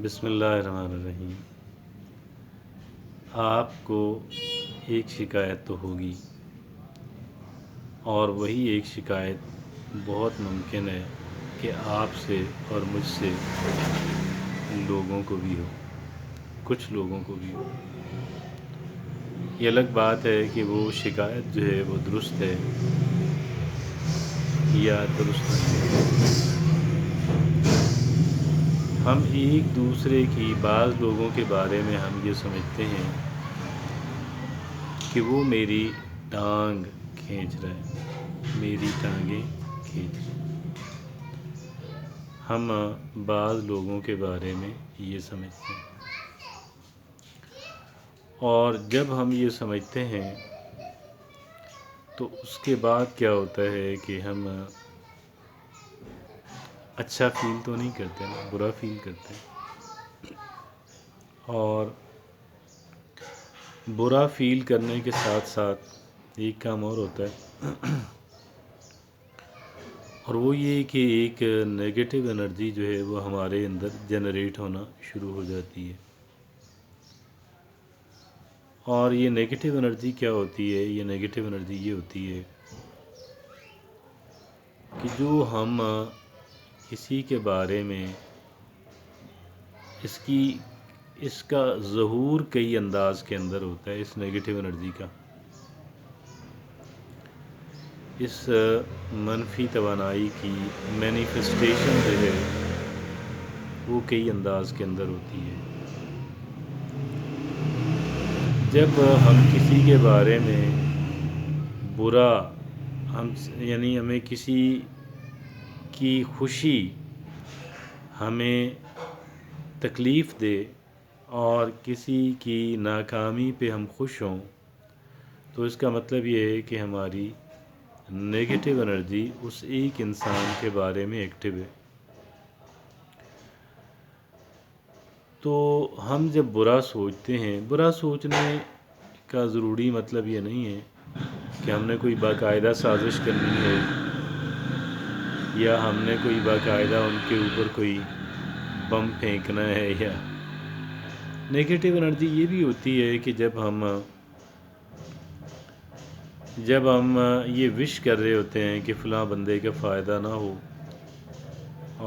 بسم اللہ الرحمن الرحیم۔ آپ کو ایک شکایت تو ہوگی، اور وہی ایک شکایت بہت ممکن ہے کہ آپ سے اور مجھ سے لوگوں کو بھی ہو، کچھ لوگوں کو بھی ہو۔ یہ الگ بات ہے کہ وہ شکایت جو ہے وہ درست ہے یا درست نہیں ہے۔ ہم ایک دوسرے کی بعض لوگوں کے بارے میں ہم یہ سمجھتے ہیں کہ وہ میری ٹانگ کھینچ رہا ہے، میری ٹانگیں کھینچ رہے ہیں۔ ہم بعض لوگوں کے بارے میں یہ سمجھتے ہیں، اور جب ہم یہ سمجھتے ہیں تو اس کے بعد کیا ہوتا ہے کہ ہم اچھا فیل تو نہیں کرتے نا، برا فیل کرتے ہیں۔ اور برا فیل کرنے کے ساتھ ساتھ ایک کام اور ہوتا ہے، اور وہ یہ کہ ایک نیگیٹو انرجی جو ہے وہ ہمارے اندر جنریٹ ہونا شروع ہو جاتی ہے۔ اور یہ نیگیٹو انرجی کیا ہوتی ہے؟ یہ نیگیٹو انرجی یہ ہوتی ہے کہ جو ہم کسی کے بارے میں اس کا ظہور کئی انداز کے اندر ہوتا ہے، اس نیگیٹو انرجی کا، اس منفی توانائی کی مینیفسٹیشن جو ہے وہ کئی انداز کے اندر ہوتی ہے۔ جب ہم کسی کے بارے میں برا یعنی ہمیں کسی کی خوشی ہمیں تکلیف دے اور کسی کی ناکامی پہ ہم خوش ہوں، تو اس کا مطلب یہ ہے کہ ہماری نیگیٹو انرجی اس ایک انسان کے بارے میں ایکٹیو ہے۔ تو ہم جب برا سوچتے ہیں، برا سوچنے کا ضروری مطلب یہ نہیں ہے کہ ہم نے کوئی باقاعدہ سازش کرنی ہے، یا ہم نے کوئی باقاعدہ ان کے اوپر کوئی بم پھینکنا ہے۔ یا نیگیٹو انرجی یہ بھی ہوتی ہے کہ جب ہم یہ وش کر رہے ہوتے ہیں کہ فلاں بندے کا فائدہ نہ ہو،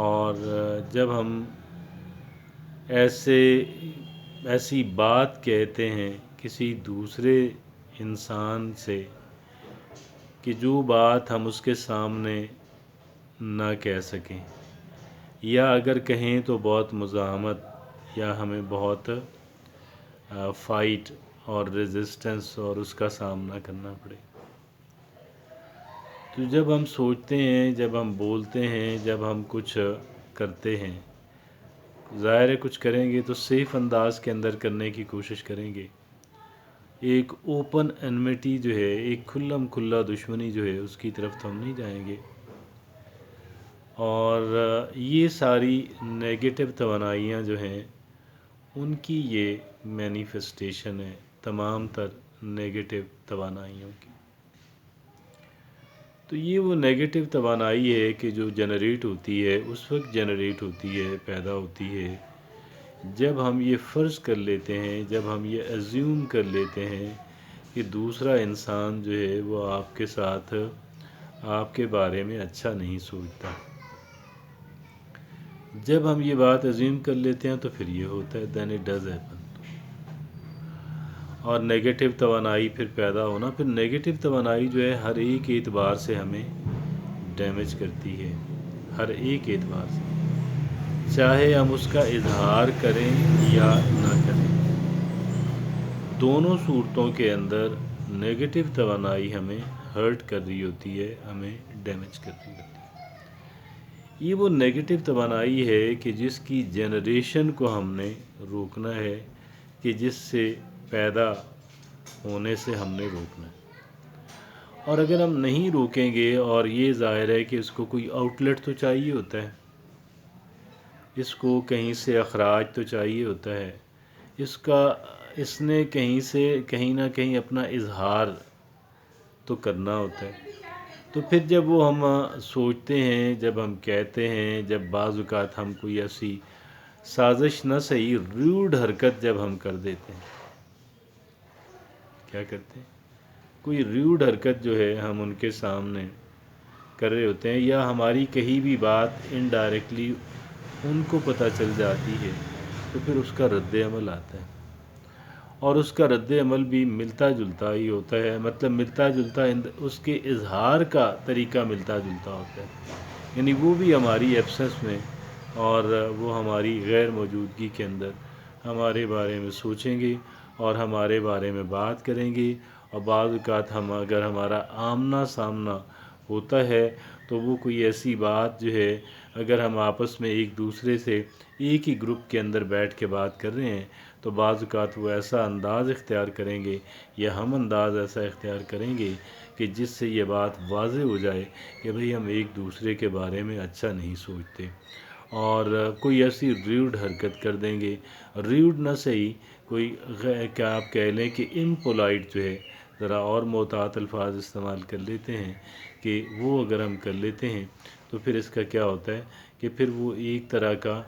اور جب ہم ایسی بات کہتے ہیں کسی دوسرے انسان سے کہ جو بات ہم اس کے سامنے نہ کہہ سکیں، یا اگر کہیں تو بہت مزاحمت یا ہمیں بہت فائٹ اور ریزسٹنس اور اس کا سامنا کرنا پڑے، تو جب ہم سوچتے ہیں، جب ہم بولتے ہیں، جب ہم کچھ کرتے ہیں، ظاہر ہے کچھ کریں گے تو سیف انداز کے اندر کرنے کی کوشش کریں گے۔ ایک اوپن انمیٹی جو ہے، ایک کھلم کھلا دشمنی جو ہے، اس کی طرف تو ہم نہیں جائیں گے۔ اور یہ ساری نیگیٹو توانائیاں جو ہیں ان کی یہ مینیفسٹیشن ہے، تمام تر نیگیٹو توانائیوں کی۔ تو یہ وہ نیگیٹو توانائی ہے کہ جو جنریٹ ہوتی ہے، اس وقت جنریٹ ہوتی ہے، پیدا ہوتی ہے جب ہم یہ فرض کر لیتے ہیں، جب ہم یہ ایزیوم کر لیتے ہیں کہ دوسرا انسان جو ہے وہ آپ کے ساتھ آپ کے بارے میں اچھا نہیں سوچتا۔ جب ہم یہ بات ایزیوم کر لیتے ہیں تو پھر یہ ہوتا ہے دین اٹ ڈز ہیپن۔ اور نیگیٹو توانائی پھر پیدا ہونا، پھر نیگیٹو توانائی جو ہے ہر ایک اعتبار سے ہمیں ڈیمیج کرتی ہے، ہر ایک اعتبار سے، چاہے ہم اس کا اظہار کریں یا نہ کریں۔ دونوں صورتوں کے اندر نیگیٹو توانائی ہمیں ہرٹ کر رہی ہوتی ہے، ہمیں ڈیمیج کر رہی ہوتی ہے۔ یہ وہ نیگیٹو توانائی ہے کہ جس کی جنریشن کو ہم نے روکنا ہے، کہ جس سے پیدا ہونے سے ہم نے روکنا ہے۔ اور اگر ہم نہیں روکیں گے، اور یہ ظاہر ہے کہ اس کو کوئی آؤٹ لیٹ تو چاہیے ہوتا ہے، اس کو کہیں سے اخراج تو چاہیے ہوتا ہے، اس نے کہیں نہ کہیں اپنا اظہار تو کرنا ہوتا ہے۔ تو پھر جب ہم سوچتے ہیں، جب ہم کہتے ہیں، جب بعض اوقات ہم کوئی ایسی سازش نہ صحیح ریوڈ حرکت جب ہم کر دیتے ہیں، کیا کرتے ہیں، کوئی ریوڈ حرکت جو ہے ہم ان کے سامنے کر رہے ہوتے ہیں، یا ہماری کہیں بھی بات انڈائریکٹلی ان کو پتہ چل جاتی ہے، تو پھر اس کا رد عمل آتا ہے، اور اس کا رد عمل بھی ملتا جلتا ہی ہوتا ہے، مطلب ملتا جلتا اس کے اظہار کا طریقہ ملتا جلتا ہوتا ہے، یعنی وہ بھی ہماری ایبسنس میں اور وہ ہماری غیر موجودگی کے اندر ہمارے بارے میں سوچیں گے اور ہمارے بارے میں بات کریں گے، اور بعض اوقات اگر ہمارا آمنا سامنا ہوتا ہے تو وہ کوئی ایسی بات جو ہے، اگر ہم آپس میں ایک دوسرے سے ایک ہی گروپ کے اندر بیٹھ کے بات کر رہے ہیں تو بعض اوقات وہ ایسا انداز اختیار کریں گے یا ہم انداز ایسا اختیار کریں گے کہ جس سے یہ بات واضح ہو جائے کہ بھئی ہم ایک دوسرے کے بارے میں اچھا نہیں سوچتے، اور کوئی ایسی ریوڈ حرکت کر دیں گے، ریوڈ نہ صحیح، کوئی کیا آپ کہہ لیں کہ امپولائٹ جو ہے، ذرا اور محتاط الفاظ استعمال کر لیتے ہیں کہ وہ اگر ہم کر لیتے ہیں تو پھر اس کا کیا ہوتا ہے کہ پھر وہ ایک طرح کا،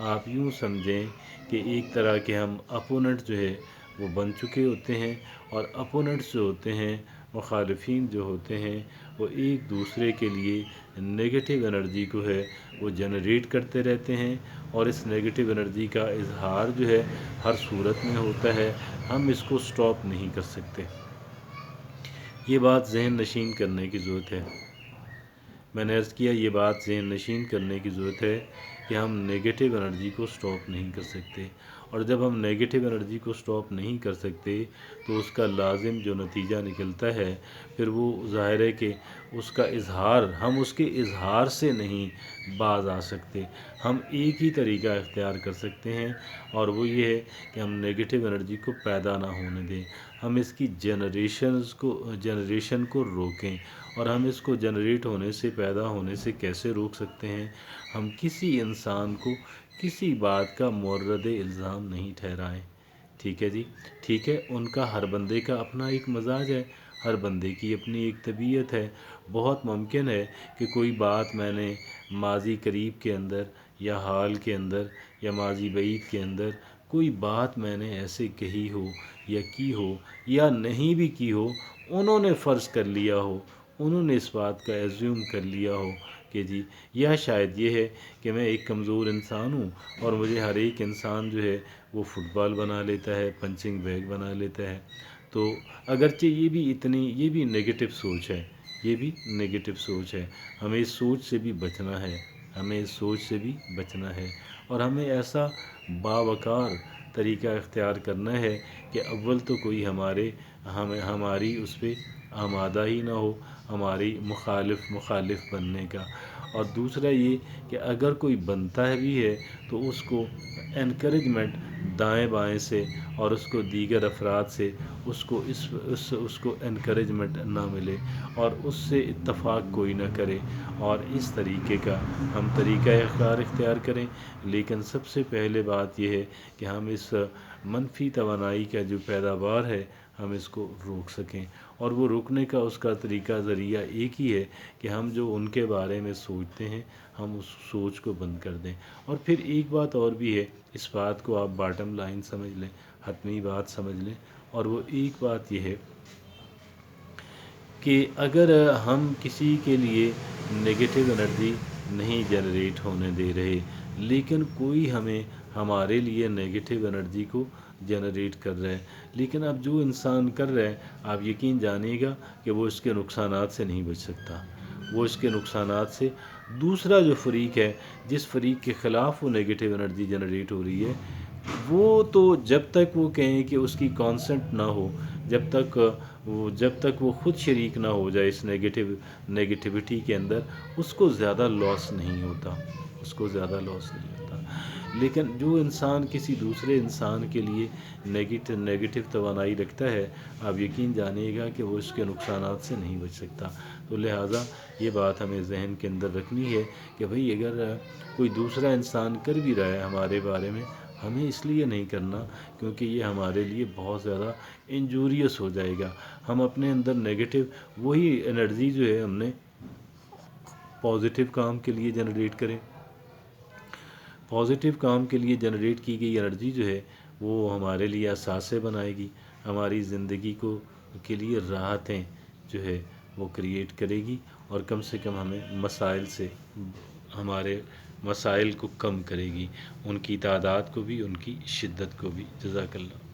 آپ یوں سمجھیں کہ ایک طرح کے ہم اپوننٹ جو ہے وہ بن چکے ہوتے ہیں، اور اپوننٹس جو ہوتے ہیں، مخالفین جو ہوتے ہیں، وہ ایک دوسرے کے لیے نگیٹو انرجی کو ہے وہ جنریٹ کرتے رہتے ہیں، اور اس نگیٹو انرجی کا اظہار جو ہے ہر صورت میں ہوتا ہے، ہم اس کو سٹاپ نہیں کر سکتے۔ یہ بات ذہن نشین کرنے کی ضرورت ہے، میں نے عرض کیا یہ بات ذہن نشین کرنے کی ضرورت ہے کہ ہم نگیٹو انرجی کو سٹاپ نہیں کر سکتے، اور جب ہم نگیٹو انرجی کو سٹاپ نہیں کر سکتے تو اس کا لازم جو نتیجہ نکلتا ہے پھر وہ ظاہر ہے کہ اس کا اظہار، ہم اس کے اظہار سے نہیں باز آ سکتے، ہم ایک ہی طریقہ اختیار کر سکتے ہیں، اور وہ یہ ہے کہ ہم نگیٹو انرجی کو پیدا نہ ہونے دیں، ہم اس کی جنریشن کو روکیں، اور ہم اس کو جنریٹ ہونے سے، پیدا ہونے سے کیسے روک سکتے ہیں؟ ہم کسی انسان کو کسی بات کا مورد الزام نہیں ٹھہرائیں، ٹھیک ہے جی، ٹھیک ہے، ان کا ہر بندے کا اپنا ایک مزاج ہے، ہر بندے کی اپنی ایک طبیعت ہے، بہت ممکن ہے کہ کوئی بات میں نے ماضی قریب کے اندر یا حال کے اندر یا ماضی بعید کے اندر کوئی بات میں نے ایسے کہی ہو یا کی ہو یا نہیں بھی کی ہو، انہوں نے فرض کر لیا ہو، انہوں نے اس بات کا ایزیوم کر لیا ہو کہ جی، یا شاید یہ ہے کہ میں ایک کمزور انسان ہوں اور مجھے ہر ایک انسان جو ہے وہ فٹ بال بنا لیتا ہے، پنچنگ بیگ بنا لیتا ہے، تو اگرچہ یہ بھی نگیٹو سوچ ہے، یہ بھی نگیٹو سوچ ہے، ہمیں اس سوچ سے بھی بچنا ہے، ہمیں اس سوچ سے بھی بچنا ہے، اور ہمیں ایسا باوقار طریقہ اختیار کرنا ہے کہ اول تو کوئی ہماری اس پہ آمادہ ہی نہ ہو ہماری مخالف بننے کا، اور دوسرا یہ کہ اگر کوئی بنتا بھی ہے تو اس کو انکریجمنٹ دائیں بائیں سے اور اس کو دیگر افراد سے اس کو انکریجمنٹ نہ ملے اور اس سے اتفاق کوئی نہ کرے، اور اس طریقے کا ہم طریقہ اختیار کریں، لیکن سب سے پہلے بات یہ ہے کہ ہم اس منفی توانائی کا جو پیداوار ہے ہم اس کو روک سکیں، اور وہ روکنے کا اس کا طریقہ ذریعہ ایک ہی ہے کہ ہم جو ان کے بارے میں سوچتے ہیں ہم اس سوچ کو بند کر دیں، اور پھر ایک بات اور بھی ہے، اس بات کو آپ باٹم لائن سمجھ لیں، حتمی بات سمجھ لیں، اور وہ ایک بات یہ ہے کہ اگر ہم کسی کے لیے نگیٹو انرجی نہیں جنریٹ ہونے دے رہے لیکن کوئی ہمارے لیے نگیٹو انرجی کو جنریٹ کر رہا ہے، لیکن اب جو انسان کر رہا ہے آپ یقین جانیے گا کہ وہ اس کے نقصانات سے نہیں بچ سکتا، وہ اس کے نقصانات سے، دوسرا جو فریق ہے جس فریق کے خلاف وہ نگیٹو انرجی جنریٹ ہو رہی ہے، وہ تو جب تک وہ کہیں کہ اس کی کانسنٹ نہ ہو، جب تک وہ خود شریک نہ ہو جائے اس نگیٹیوٹی کے اندر، اس کو زیادہ لاس نہیں ہوتا، لیکن جو انسان کسی دوسرے انسان کے لیے نگیٹو توانائی رکھتا ہے آپ یقین جانیے گا کہ وہ اس کے نقصانات سے نہیں بچ سکتا، تو لہٰذا یہ بات ہمیں ذہن کے اندر رکھنی ہے کہ بھئی اگر کوئی دوسرا انسان کر بھی رہا ہے ہمارے بارے میں، ہمیں اس لیے نہیں کرنا کیونکہ یہ ہمارے لیے بہت زیادہ انجوریس ہو جائے گا، ہم اپنے اندر نگیٹو وہی انرجی جو ہے ہم نے پازیٹیو کام کے لیے جنریٹ کریں، پازیٹیو کام کے لیے جنریٹ کی گئی انرجی جو ہے وہ ہمارے لیے اثاثے بنائے گی، ہماری زندگی کو کے لیے راحتیں جو ہے وہ کریٹ کرے گی، اور کم سے کم ہمیں مسائل سے، ہمارے مسائل کو کم کرے گی، ان کی تعداد کو بھی، ان کی شدت کو بھی۔ جزاک اللہ۔